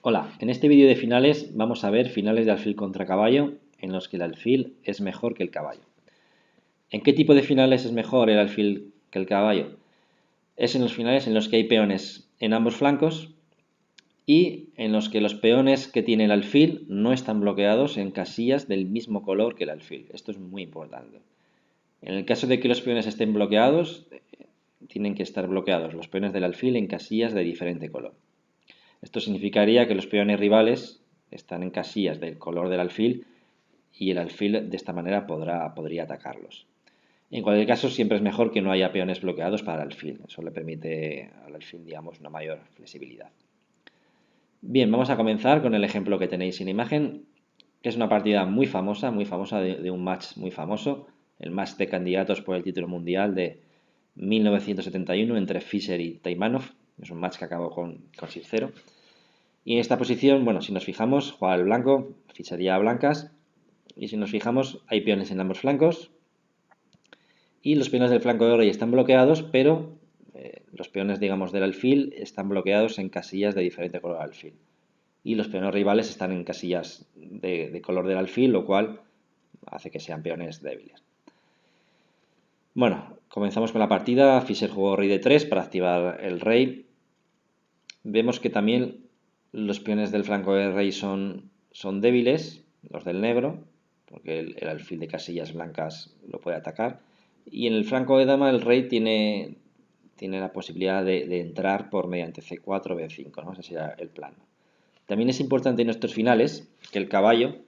Hola, en este vídeo de finales vamos a ver finales de alfil contra caballo en los que el alfil es mejor que el caballo. ¿En qué tipo de finales es mejor el alfil que el caballo? Es en los finales en los que hay peones en ambos flancos y en los que los peones que tiene el alfil no están bloqueados en casillas del mismo color que el alfil. Esto es muy importante. En el caso de que los peones estén bloqueados, tienen que estar bloqueados los peones del alfil en casillas de diferente color. Esto significaría que los peones rivales están en casillas del color del alfil y el alfil de esta manera podría atacarlos. En cualquier caso, siempre es mejor que no haya peones bloqueados para el alfil. Eso le permite al alfil, digamos, una mayor flexibilidad. Bien, vamos a comenzar con el ejemplo que tenéis en imagen, que es una partida muy famosa de un match muy famoso, el match de candidatos por el título mundial de 1971 entre Fischer y Taimanov. Es un match que acabó con 6-0. Y en esta posición, bueno, si nos fijamos, juega el blanco, ficharía a blancas. Y si nos fijamos, hay peones en ambos flancos. Y los peones del flanco de rey están bloqueados, pero los peones, digamos, del alfil están bloqueados en casillas de diferente color al alfil. Y los peones rivales están en casillas de color del alfil, lo cual hace que sean peones débiles. Bueno, comenzamos con la partida. Fischer jugó rey de 3 para activar el rey. Vemos que también los peones del flanco de rey son débiles, los del negro, porque el alfil de casillas blancas lo puede atacar. Y en el flanco de dama el rey tiene la posibilidad de entrar por mediante C4 o B5, ¿no? Ese sería el plan. También es importante en estos finales que el caballo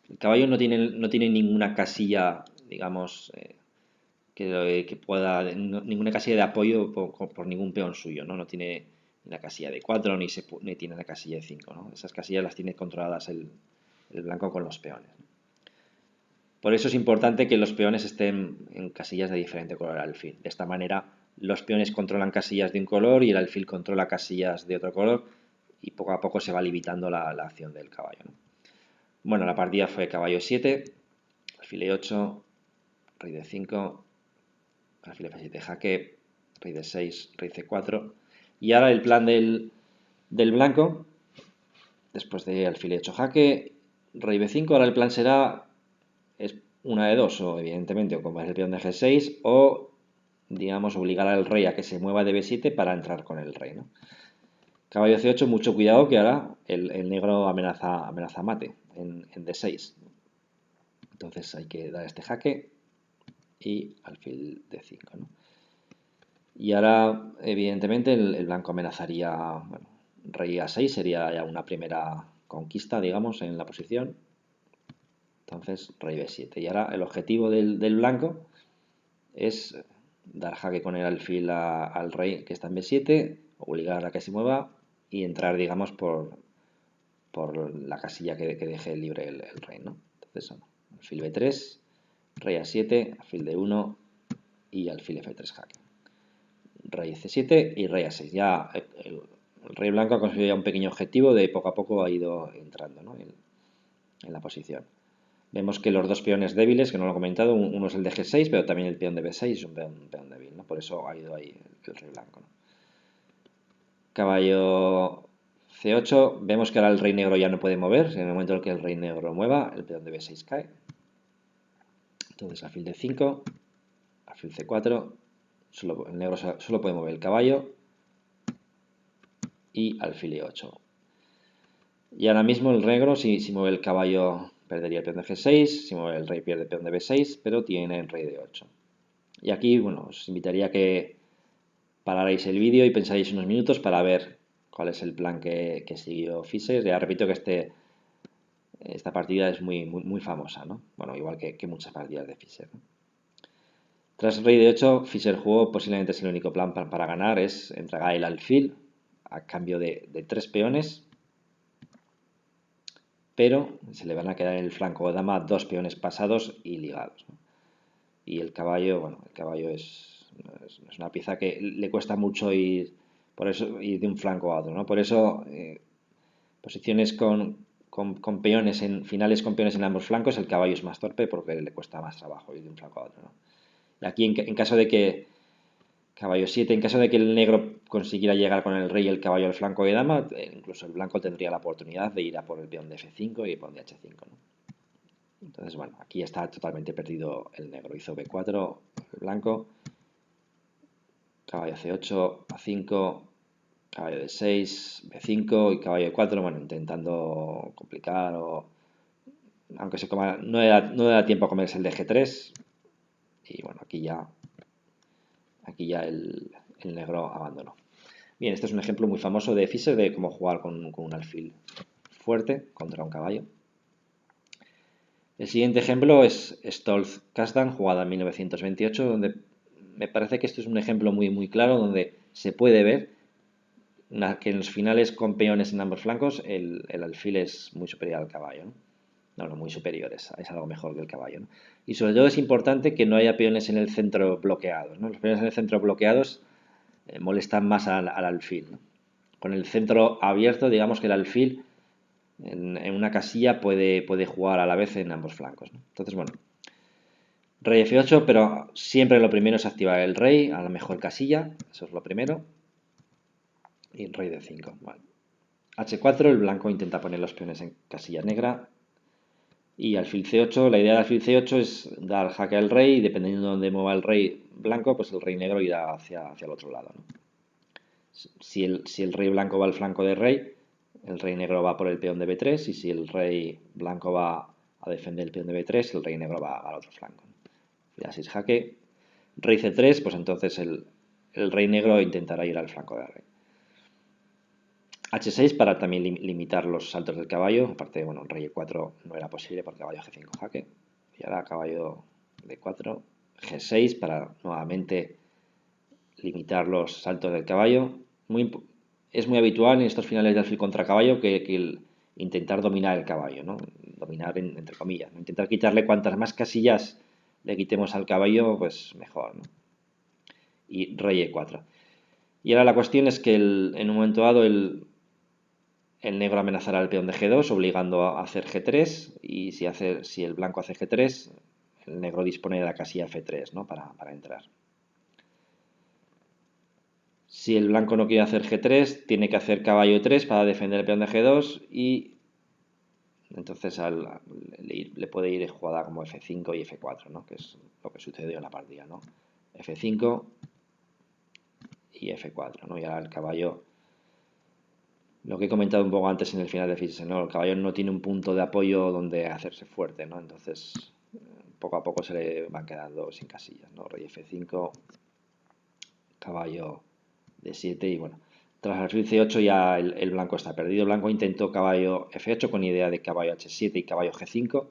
no tiene ninguna casilla, digamos, que pueda, ninguna casilla de apoyo por ningún peón suyo, ¿no? No tiene ni la casilla de 4 ni tiene la casilla de 5, ¿no? Esas casillas las tiene controladas el blanco con los peones. Por eso es importante que los peones estén en casillas de diferente color al alfil. De esta manera los peones controlan casillas de un color y el alfil controla casillas de otro color y poco a poco se va limitando la acción del caballo, ¿no? Bueno, la partida fue caballo 7, alfil E8, rey de 5, alfil F7 jaque, rey de 6, rey C4. Y ahora el plan del blanco, después de alfil E8 jaque, rey B5, ahora el plan será una de dos, o evidentemente o comer el peón de G6 o, digamos, obligar al rey a que se mueva de B7 para entrar con el rey, ¿no? Caballo C8, mucho cuidado que ahora el negro amenaza mate en D6. Entonces hay que dar este jaque y alfil D5, ¿no? Y ahora, evidentemente, el blanco amenazaría, bueno, rey A6 sería ya una primera conquista, digamos, en la posición. Entonces, rey B7. Y ahora el objetivo del blanco es dar jaque con el alfil al rey que está en B7, obligar a que se mueva y entrar, digamos, por la casilla que deje libre el rey, ¿no? Entonces, alfil B3, rey A7, alfil D1 y alfil F3 jaque. Rey C7 y rey A6. Ya el rey blanco ha conseguido ya un pequeño objetivo de poco a poco ha ido entrando, ¿no? en la posición. Vemos que los dos peones débiles, que no lo he comentado, uno es el de G6, pero también el peón de B6 es un peón débil, ¿no? Por eso ha ido ahí el rey blanco, ¿no? Caballo C8, vemos que ahora el rey negro ya no puede mover, en el momento en el que el rey negro mueva, el peón de B6 cae. Entonces alfil D5, alfil C4, el negro solo puede mover el caballo y alfil E8. Y ahora mismo el negro, si mueve el caballo, perdería el peón de G6, si mueve el rey pierde el peón de B6, pero tiene el rey de 8. Y aquí, bueno, os invitaría a que pararais el vídeo y pensaréis unos minutos para ver cuál es el plan que siguió Fischer. Ya repito que esta partida es muy famosa, ¿no? Bueno, igual que muchas partidas de Fischer, ¿no? Tras rey de 8, Fischer jugó, posiblemente es el único plan para ganar, es entregar el alfil a cambio de 3 peones, pero se le van a quedar en el flanco de dama 2 peones pasados y ligados, ¿no? Y el caballo, bueno, el caballo es una pieza que le cuesta mucho ir de un flanco a otro, ¿no? Por eso, posiciones con peones finales con peones en ambos flancos, el caballo es más torpe porque le cuesta más trabajo ir de un flanco a otro, ¿no? Y aquí, en caso de que Caballo 7, en caso de que el negro consiguiera llegar con el rey y el caballo al flanco de dama, incluso el blanco tendría la oportunidad de ir a por el peón de F5 y peón de H5, ¿no? Entonces, bueno, aquí está totalmente perdido el negro. Hizo B4 el blanco, caballo C8, A5, caballo D6, B5 y caballo E4, bueno, intentando complicar o... Aunque se coma, no da tiempo a comerse el de G3 y bueno, aquí ya el negro abandonó. Bien, este es un ejemplo muy famoso de Fischer de cómo jugar con un alfil fuerte contra un caballo. El siguiente ejemplo es Stolz-Kasdan, jugada en 1928, donde me parece que esto es un ejemplo muy claro, donde se puede ver que en los finales con peones en ambos flancos el alfil es muy superior al caballo, ¿no? No, muy superior, es algo mejor que el caballo, ¿no? Y sobre todo es importante que no haya peones en el centro bloqueados, ¿no? Los peones en el centro bloqueados molestan más al alfil, ¿no? Con el centro abierto, digamos que el alfil en una casilla puede jugar a la vez en ambos flancos, ¿no? Entonces, bueno, rey F8, pero siempre lo primero es activar el rey a la mejor casilla, eso es lo primero, y rey D5, vale. H4, el blanco intenta poner los peones en casilla negra, y alfil C8, la idea del alfil C8 es dar jaque al rey y dependiendo de dónde mueva el rey blanco, pues el rey negro irá hacia el otro lado, ¿no? Si el rey blanco va al flanco del rey, el rey negro va por el peón de B3 y si el rey blanco va a defender el peón de B3, el rey negro va al otro flanco. Y así es jaque. Rey C3, pues entonces el rey negro intentará ir al flanco del rey. H6 para también limitar los saltos del caballo. Aparte, bueno, rey E4 no era posible por caballo G5 jaque. Y ahora caballo D4. G6 para nuevamente limitar los saltos del caballo. Es muy habitual en estos finales de alfil contra caballo que intentar dominar el caballo, ¿no? Dominar entre comillas, ¿no? Intentar quitarle cuantas más casillas le quitemos al caballo, pues mejor, ¿no? Y rey E4. Y ahora la cuestión es que en un momento dado el negro amenazará al peón de G2 obligando a hacer G3 y si el blanco hace G3 el negro dispone de la casilla F3, ¿no? para entrar. Si el blanco no quiere hacer G3 tiene que hacer caballo 3 para defender el peón de G2 y entonces le puede ir jugada como F5 y F4, ¿no? Que es lo que sucedió en la partida, ¿no? F5 y F4, ¿no? Y ahora el caballo, lo que he comentado un poco antes en el final de Fischer, ¿no? El caballo no tiene un punto de apoyo donde hacerse fuerte, ¿no? Entonces, poco a poco se le van quedando sin casillas, ¿no? Rey F5, caballo D7 y bueno, tras alfil C8 ya el blanco está perdido. El blanco intentó caballo F8 con idea de caballo H7 y caballo G5,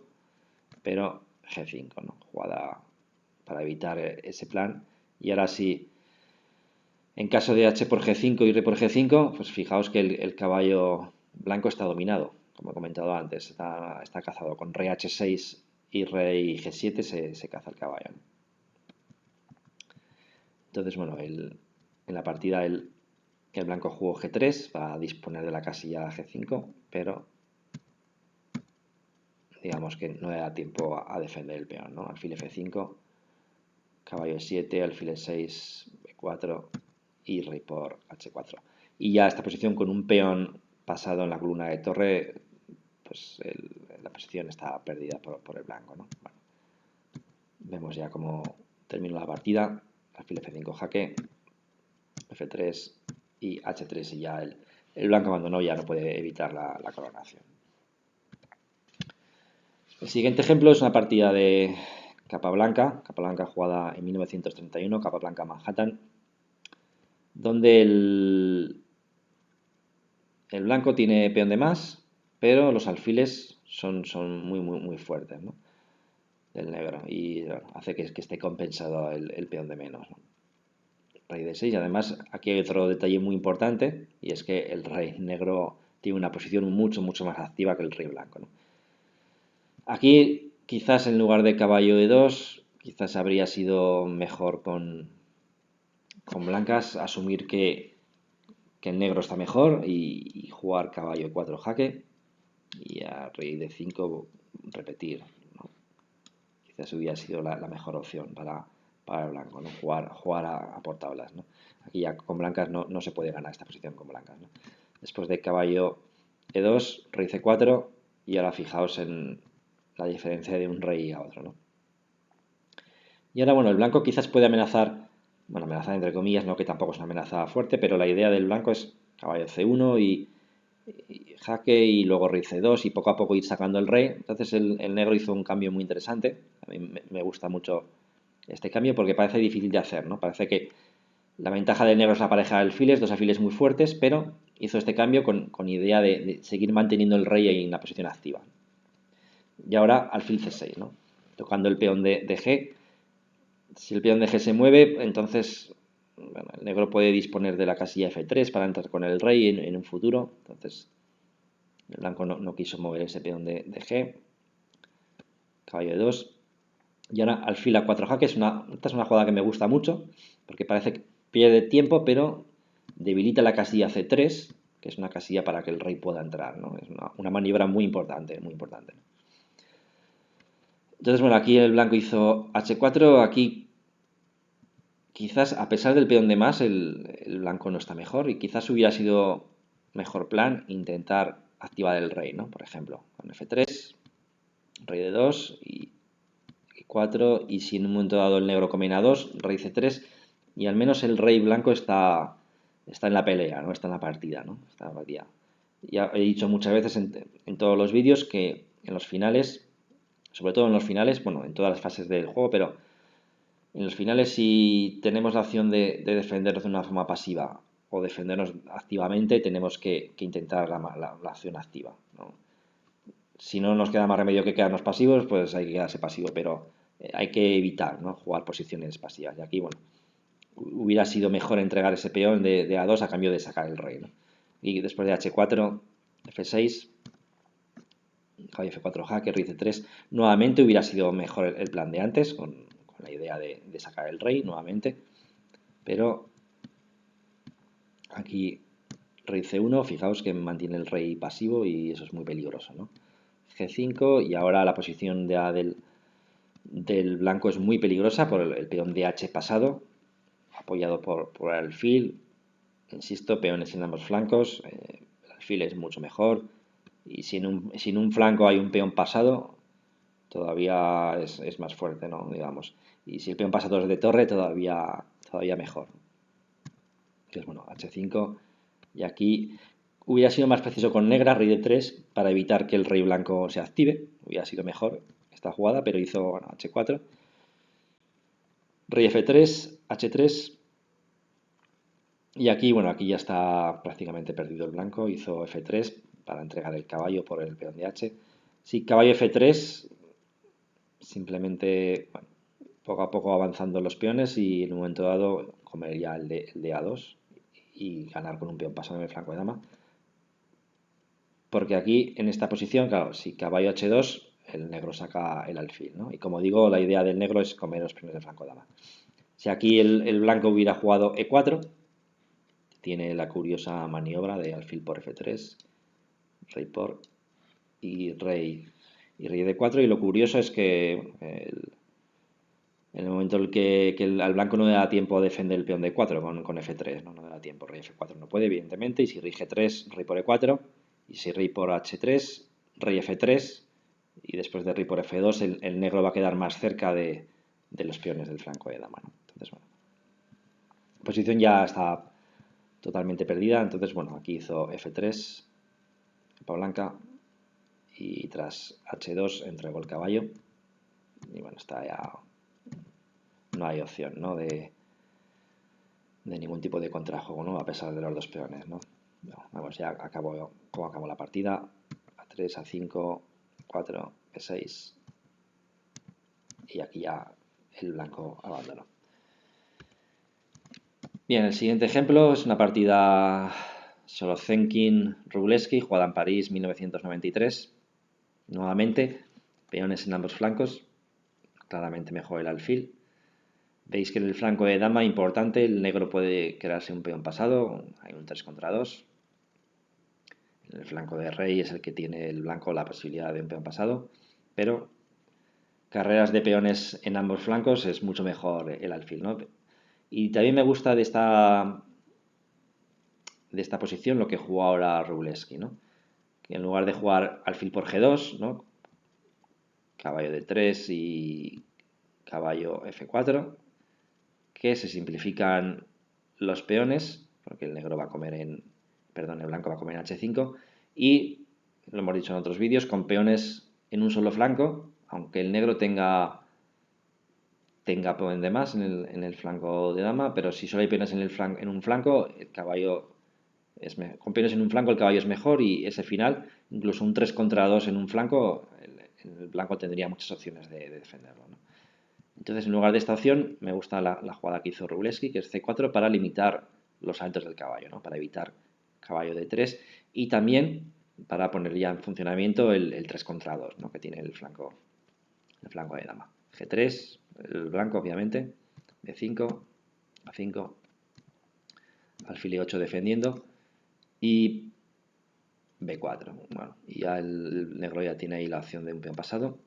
pero G5, ¿no? Jugada para evitar ese plan. Y ahora sí, en caso de H por G5 y rey por G5, pues fijaos que el caballo blanco está dominado, como he comentado antes, está cazado. Con rey H6 y rey G7 se caza el caballo, ¿no? Entonces, bueno, en la partida el blanco jugó G3 para disponer de la casilla G5, pero digamos que no le da tiempo a defender el peón, ¿no? Alfil F5, caballo 7, alfil 6, B4 y rey por H4. Y ya esta posición con un peón pasado en la columna de torre, pues la posición está perdida por el blanco, ¿no? Bueno, vemos ya cómo terminó la partida. Alfil F5 jaque, F3 y H3 y ya el blanco abandonó, ya no puede evitar la coronación. El siguiente ejemplo es una partida de Capablanca jugada en 1931, Capablanca Manhattan, donde el blanco tiene peón de más, pero los alfiles son muy fuertes, ¿no? Del negro y bueno, hace que esté compensado el peón de menos, ¿no? Rey de 6 y además aquí hay otro detalle muy importante y es que el rey negro tiene una posición mucho más activa que el rey blanco, ¿no? Aquí quizás en lugar de caballo de 2 quizás habría sido mejor con blancas asumir que el negro está mejor y jugar caballo 4 jaque y a rey de 5 repetir, ¿no? Quizás hubiera sido la mejor opción para para el blanco, ¿no? Jugar a por tablas, ¿no? Aquí ya con blancas no se puede ganar esta posición con blancas, ¿no? Después de caballo E2, rey C4 y ahora fijaos en la diferencia de un rey a otro, ¿no? Y ahora, bueno, el blanco quizás puede amenazar, bueno, amenazar entre comillas, no que tampoco es una amenaza fuerte, pero la idea del blanco es caballo C1 y jaque y luego rey C2 y poco a poco ir sacando el rey. Entonces el negro hizo un cambio muy interesante. A mí me gusta mucho este cambio porque parece difícil de hacer, ¿no? Parece que la ventaja del negro es la pareja de alfiles, dos alfiles muy fuertes, pero hizo este cambio con idea de seguir manteniendo el rey ahí en la posición activa. Y ahora alfil C6, ¿no? Tocando el peón de G. Si el peón de G se mueve, entonces bueno, el negro puede disponer de la casilla F3 para entrar con el rey en un futuro. Entonces el blanco no quiso mover ese peón de G. Caballo de 2. Y ahora alfil A4 jaque. Esta es una jugada que me gusta mucho porque parece que pierde tiempo, pero debilita la casilla C3, que es una casilla para que el rey pueda entrar, ¿no? Es una maniobra muy importante, muy importante. Entonces, bueno, aquí el blanco hizo H4, aquí quizás a pesar del peón de más, el blanco no está mejor y quizás hubiera sido mejor plan intentar activar el rey, ¿no? Por ejemplo, con F3, rey de 2 y 4 y si en un momento dado el negro come en A2, rey C3 y al menos el rey blanco está en la pelea, ¿no? Está en la partida, ¿no? Está en la partida. Ya he dicho muchas veces en todos los vídeos que en los finales, sobre todo en los finales, bueno, en todas las fases del juego, pero en los finales si tenemos la opción de defendernos de una forma pasiva o defendernos activamente, tenemos que intentar la acción activa, ¿no? Si no nos queda más remedio que quedarnos pasivos, pues hay que quedarse pasivo, pero hay que evitar, ¿no? Jugar posiciones pasivas. Y aquí, bueno, hubiera sido mejor entregar ese peón de A2 a cambio de sacar el rey, ¿no? Y después de H4, F6, caballo F4 jaque, rey C3, nuevamente hubiera sido mejor el plan de antes, con la idea de sacar el rey nuevamente, pero aquí rey C1, fijaos que mantiene el rey pasivo y eso es muy peligroso, ¿no? G5 y ahora la posición de A del blanco es muy peligrosa por el peón de H pasado, apoyado por el alfil. Insisto, peones en ambos flancos, el alfil es mucho mejor y si en un flanco hay un peón pasado, todavía es más fuerte, ¿no? Digamos. Y si el peón pasado es de torre, todavía mejor. Entonces, bueno, H5 y aquí hubiera sido más preciso con negra, rey de 3, para evitar que el rey blanco se active. Hubiera sido mejor esta jugada, pero hizo bueno, H4. Rey F3, H3. Y aquí, bueno, aquí ya está prácticamente perdido el blanco. Hizo F3 para entregar el caballo por el peón de H. Sí, caballo F3, simplemente, bueno, poco a poco avanzando los peones y en un momento dado comería el de A2 y ganar con un peón pasado en el flanco de dama. Porque aquí, en esta posición, claro, si caballo H2, el negro saca el alfil, ¿no? Y como digo, la idea del negro es comer los peones del flanco de dama. Si aquí el blanco hubiera jugado E4, tiene la curiosa maniobra de alfil por F3, rey por y rey D4 y lo curioso es que en el momento en el que al blanco no le da tiempo a defender el peón de 4 con F3, ¿no? No le da tiempo, rey F4 no puede, evidentemente, y si rey G3, rey por E4, y si rey por H3, rey F3, y después de rey por F2 el negro va a quedar más cerca de los peones del flanco de dama, ¿no? Entonces, bueno, la posición ya está totalmente perdida, entonces, bueno, aquí hizo F3, capa blanca, y tras H2 entregó el caballo, y bueno, está ya no hay opción, ¿no? de ningún tipo de contrajuego, ¿no? A pesar de los dos peones, ¿no? Vamos, ya cómo acabó la partida. A3, A5, 4, E6. Y aquí ya el blanco abandonó. Bien, el siguiente ejemplo es una partida Solozenkin-Wroblewski, jugada en París 1993. Nuevamente, peones en ambos flancos. Claramente mejor el alfil. Veis que en el flanco de dama, importante, el negro puede crearse un peón pasado, hay un 3 contra 2. En el flanco de rey es el que tiene el blanco la posibilidad de un peón pasado, pero carreras de peones en ambos flancos es mucho mejor el alfil, ¿no? Y también me gusta de esta posición lo que jugó ahora Wrublewski, ¿no? Que en lugar de jugar alfil por G2, ¿no? Caballo de 3 y caballo F4, que se simplifican los peones, porque el negro va a comer en, perdón, el blanco va a comer en H5, y lo hemos dicho en otros vídeos, con peones en un solo flanco, aunque el negro tenga peón de más en el flanco de dama, pero si solo hay peones en un flanco, el caballo con peones en un flanco el caballo es mejor, y ese final, incluso un 3 contra 2 en un flanco, el blanco tendría muchas opciones de defenderlo, ¿no? Entonces, en lugar de esta opción, me gusta la jugada que hizo Wrublewski, que es C4, para limitar los saltos del caballo, ¿no? Para evitar caballo de 3 y también para poner ya en funcionamiento el 3 contra 2, ¿no? Que tiene el flanco de dama. G3, el blanco obviamente, D5, A5, alfil E8 defendiendo y B4. Bueno, y ya el negro ya tiene ahí la opción de un peón pasado.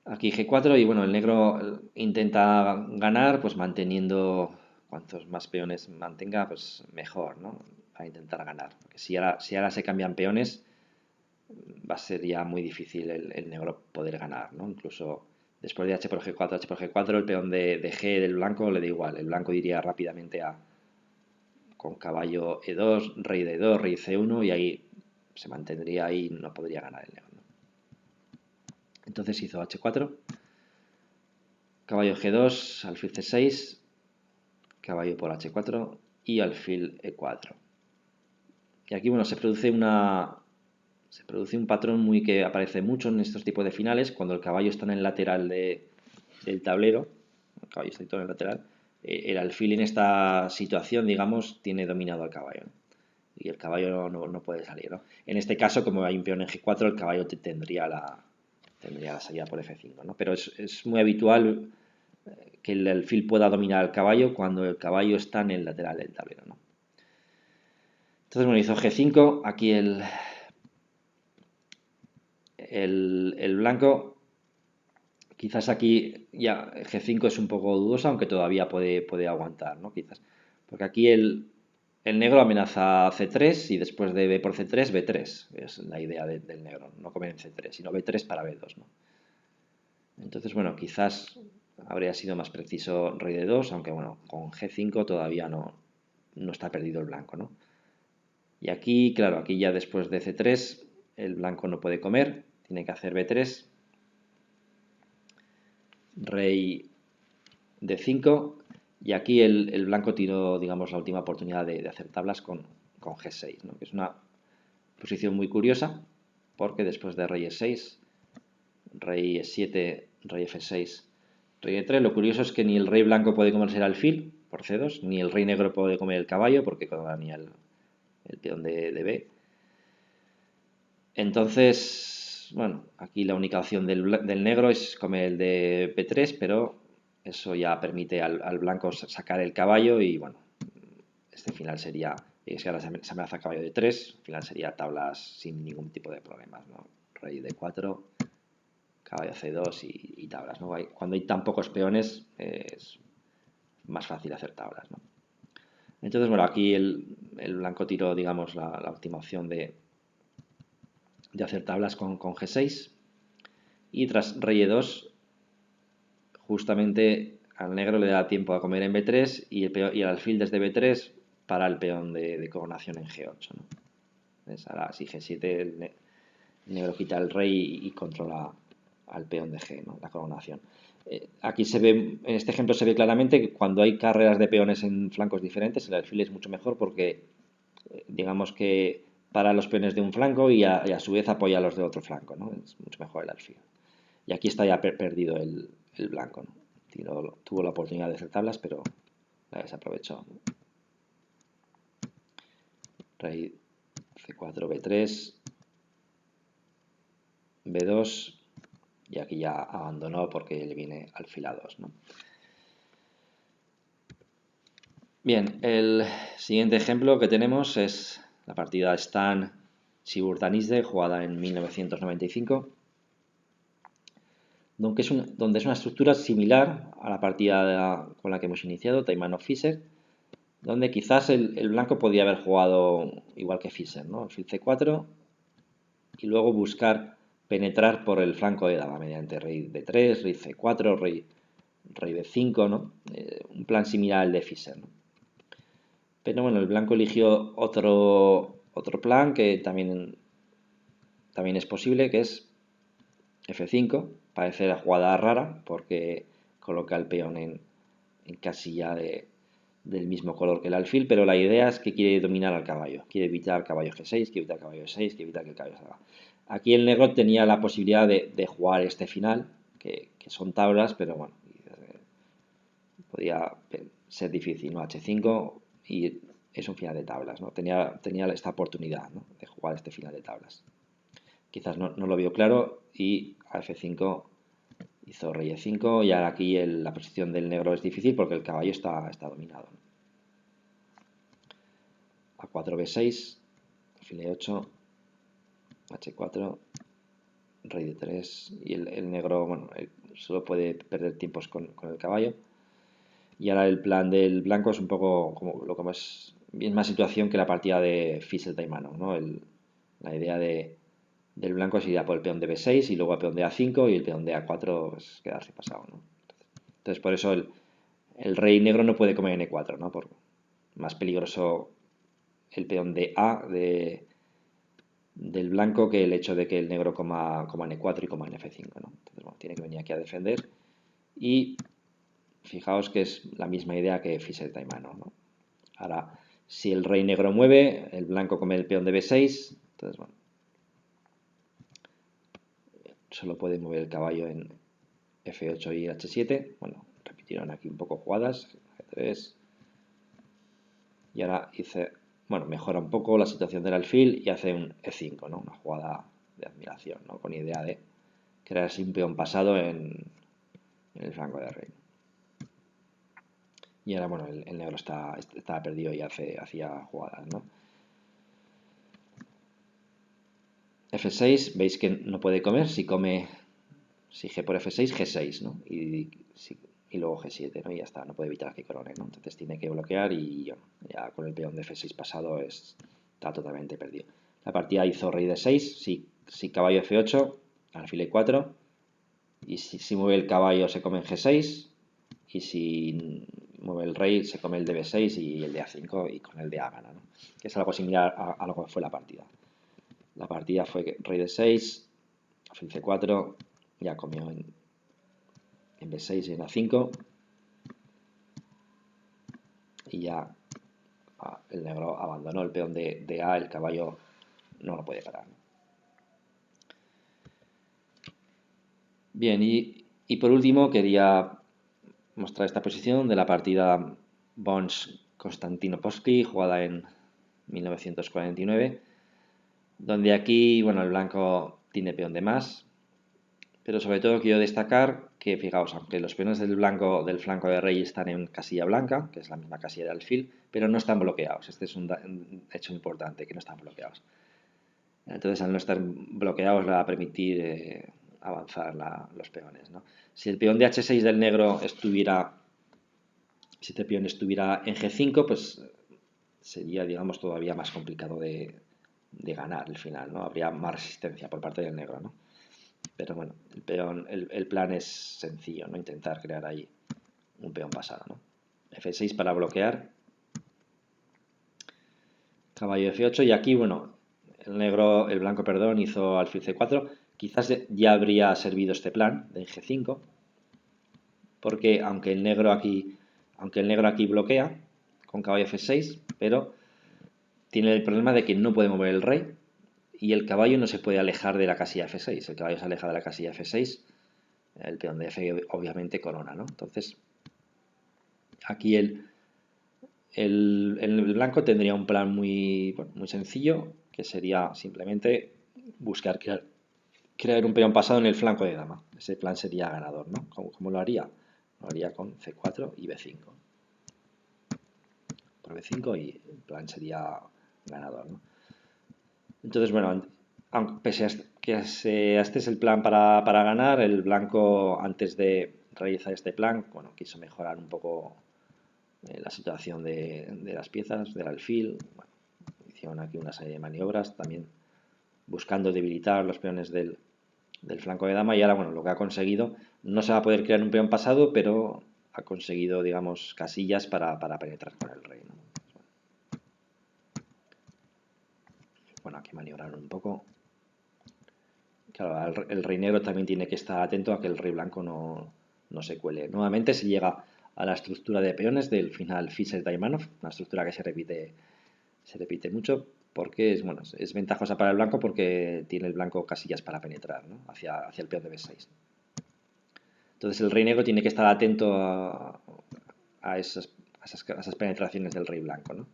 Aquí G4 y bueno, el negro intenta ganar pues manteniendo, cuantos más peones mantenga pues mejor, ¿no? Para intentar ganar. Porque si ahora se cambian peones, va a ser ya muy difícil el negro poder ganar, ¿no? Incluso después de H por G4, H por G4, el peón de G del blanco le da igual. El blanco iría rápidamente con caballo E2, rey D2, rey C1 y ahí se mantendría ahí y no podría ganar el negro, ¿no? Entonces hizo H4, caballo G2, alfil C6, caballo por H4 y alfil E4. Y aquí, bueno, se produce un patrón muy que aparece mucho en estos tipos de finales, cuando el caballo está en el lateral del tablero, el caballo está todo en el lateral, el alfil en esta situación, digamos, tiene dominado al caballo, ¿no? Y el caballo no puede salir, ¿no? En este caso, como hay un peón en G4, el caballo tendría la salida por F5, ¿no? Pero es muy habitual que el alfil pueda dominar al caballo cuando el caballo está en el lateral del tablero, ¿no? Entonces, bueno, hizo G5, aquí el blanco, quizás aquí ya G5 es un poco dudosa, aunque todavía puede aguantar, ¿no? Quizás, porque aquí el negro amenaza C3 y después de B por C3, B3, es la idea del negro, no comer en C3, sino B3 para B2, ¿no? Entonces, bueno, quizás habría sido más preciso rey de 2, aunque bueno, con G5 todavía no está perdido el blanco, ¿no? Y aquí, claro, aquí ya después de C3 el blanco no puede comer, tiene que hacer B3, rey D5, y aquí el blanco tiró, digamos, la última oportunidad de hacer tablas con G6, ¿no? Que es una posición muy curiosa, porque después de rey E6, rey E7, rey F6, rey E3, lo curioso es que ni el rey blanco puede comerse el alfil por C2, ni el rey negro puede comer el caballo, porque ni el peón de B. Entonces, bueno, aquí la única opción del negro es comer el de B3, pero eso ya permite al blanco sacar el caballo y bueno, este final sería, si ahora se amenaza caballo de 3, al final sería tablas sin ningún tipo de problemas, ¿no? Rey de 4, caballo C2 y tablas, ¿no? Cuando hay tan pocos peones es más fácil hacer tablas, ¿no? Entonces, bueno, aquí el blanco tiró, digamos, la última opción de hacer tablas con G6 y tras rey E2 justamente al negro le da tiempo a comer en B3 y el alfil desde B3 para el peón de coronación en G8, ¿no? Entonces ahora si G7 el negro quita el rey y controla al peón de G, ¿no? La coronación. Aquí se ve, en este ejemplo se ve claramente que cuando hay carreras de peones en flancos diferentes el alfil es mucho mejor porque digamos que para los peones de un flanco y a su vez apoya a los de otro flanco, ¿no? Es mucho mejor el alfil. Y aquí está ya perdido el blanco, ¿no? Tuvo la oportunidad de hacer tablas, pero la desaprovechó. Rey C4, B3, B2 y aquí ya abandonó porque le viene alfil A2, ¿no? Bien, el siguiente ejemplo que tenemos es la partida Stan Sigurdanizde, jugada en 1995. donde es una estructura similar a la partida con la que hemos iniciado, Taimano-Fischer, donde quizás el blanco podía haber jugado igual que Fischer, ¿no? Alfil C4 y luego buscar penetrar por el flanco de dama mediante rey D3, rey C4, rey B5, ¿no? Un plan similar al de Fischer, ¿no? Pero bueno, el blanco eligió otro plan que también es posible, que es F5. Parece la jugada rara porque coloca el peón en casilla del mismo color que el alfil, pero la idea es que quiere dominar al caballo, quiere evitar caballo G6, quiere evitar caballo E6, quiere evitar que el caballo salga. Aquí el negro tenía la posibilidad de jugar este final, que son tablas, pero bueno, podía ser difícil, ¿no? H5 y es un final de tablas, ¿no? Tenía esta oportunidad, ¿no? De jugar este final de tablas. Quizás no lo vio claro y a F5 hizo rey E5 y ahora aquí la posición del negro es difícil porque el caballo está dominado, ¿no? A4 B6, alfil E8, H4, rey D3 y el negro, bueno, solo puede perder tiempos con el caballo. Y ahora el plan del blanco es un poco como lo que más misma situación que la partida de Fischer-Taimano, ¿no? La idea del blanco es ir a por el peón de B6 y luego a peón de A5 y el peón de A4 pues, quedarse pasado, ¿no? Entonces por eso el rey negro no puede comer en E4, ¿no? Por más peligroso el peón de A del blanco que el hecho de que el negro coma en E4 y coma en F5, ¿no? Entonces, bueno, tiene que venir aquí a defender y fijaos que es la misma idea que Fischer-Taimano, ¿no? Ahora, si el rey negro mueve, el blanco come el peón de B6, entonces, bueno, solo puede mover el caballo en F8 y H7, bueno, repitieron aquí un poco jugadas, G3, y ahora bueno, mejora un poco la situación del alfil y hace un E5, ¿no? Una jugada de admiración, ¿no? Con idea de crear así un peón pasado en el flanco de rey. Y ahora, bueno, el negro está perdido y hacía jugadas, ¿no? F6, veis que no puede comer, si G por F6, G6, ¿no? Y luego G7, ¿no? Y ya está, no puede evitar que corone, ¿no? Entonces tiene que bloquear y bueno, ya con el peón de F6 pasado está totalmente perdido. La partida hizo rey de 6, si caballo F8, alfil E4, y si mueve el caballo se come en G6, y si mueve el rey se come el de B6 y el de A5 y con el de A gana, ¿no? Que es algo similar a lo que fue la partida. La partida fue rey de 6, alfil C4, ya comió en B6 y en A5 y ya el negro abandonó el peón de A, el caballo no lo puede parar. Bien, y por último quería mostrar esta posición de la partida Bons-Konstantinopolski jugada en 1949, donde aquí, bueno, el blanco tiene peón de más, pero sobre todo quiero destacar que, fijaos, aunque los peones del blanco del flanco de rey están en casilla blanca, que es la misma casilla de alfil, pero no están bloqueados. Este es un hecho importante, que no están bloqueados. Entonces, al no estar bloqueados, le va a permitir avanzar los peones, ¿no? Si el peón de H6 del negro si este peón estuviera en G5, pues sería, digamos, todavía más complicado de ganar el final, ¿no? Habría más resistencia por parte del negro, ¿no? Pero bueno, el plan es sencillo, ¿no? Intentar crear ahí un peón pasado, ¿no? F6 para bloquear. Caballo F8 y aquí, bueno, el blanco, perdón, hizo alfil C4. Quizás ya habría servido este plan de G5, porque aunque el negro aquí bloquea con caballo F6, pero tiene el problema de que no puede mover el rey y el caballo no se puede alejar de la casilla F6. El caballo se aleja de la casilla F6, el peón de F obviamente corona, ¿no? Entonces, aquí el blanco tendría un plan muy sencillo, que sería simplemente buscar crear un peón pasado en el flanco de dama. Ese plan sería ganador, ¿no? ¿Cómo lo haría? Lo haría con C4 y B5. Por B5 y el plan sería ganador, ¿no? Entonces, bueno, pese a este es el plan para ganar. El blanco, antes de realizar este plan, bueno, quiso mejorar un poco la situación de las piezas, del alfil. Bueno, hicieron aquí una serie de maniobras también buscando debilitar los peones del flanco de dama, y ahora, bueno, lo que ha conseguido, no se va a poder crear un peón pasado, pero ha conseguido, digamos, casillas para penetrar con el rey, ¿no? Bueno, aquí maniobraron un poco. Claro, el rey negro también tiene que estar atento a que el rey blanco no se cuele. Nuevamente se llega a la estructura de peones del final Fischer-Daimanov, una estructura que se repite mucho, porque es, bueno, es ventajosa para el blanco porque tiene el blanco casillas para penetrar, ¿no? hacia el peón de B6. Entonces el rey negro tiene que estar atento a esas penetraciones del rey blanco, ¿no?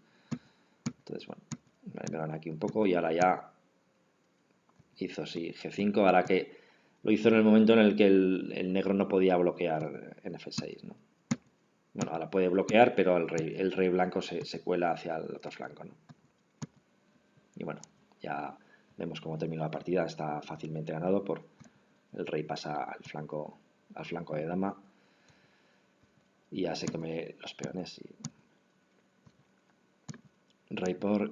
Entonces, bueno, me van aquí un poco y ahora ya hizo, sí, G5, ahora que lo hizo en el momento en el que el negro no podía bloquear en F6, ¿no? Bueno, ahora puede bloquear, pero el rey blanco se cuela hacia el otro flanco, ¿no? Y bueno, ya vemos cómo terminó la partida, está fácilmente ganado por el rey pasa al flanco de dama y ya se come los peones. Y rey por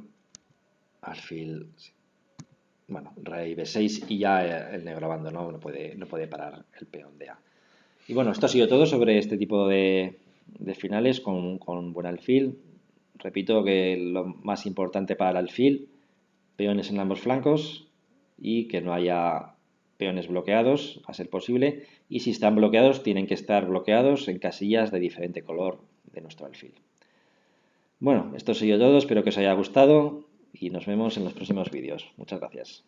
alfil, bueno, rey B6 y ya el negro abandonó, no puede parar el peón de A. Y bueno, esto ha sido todo sobre este tipo de finales con buen alfil. Repito que lo más importante para el alfil, peones en ambos flancos y que no haya peones bloqueados, a ser posible, y si están bloqueados tienen que estar bloqueados en casillas de diferente color de nuestro alfil. Bueno, esto ha sido todo, espero que os haya gustado y nos vemos en los próximos vídeos. Muchas gracias.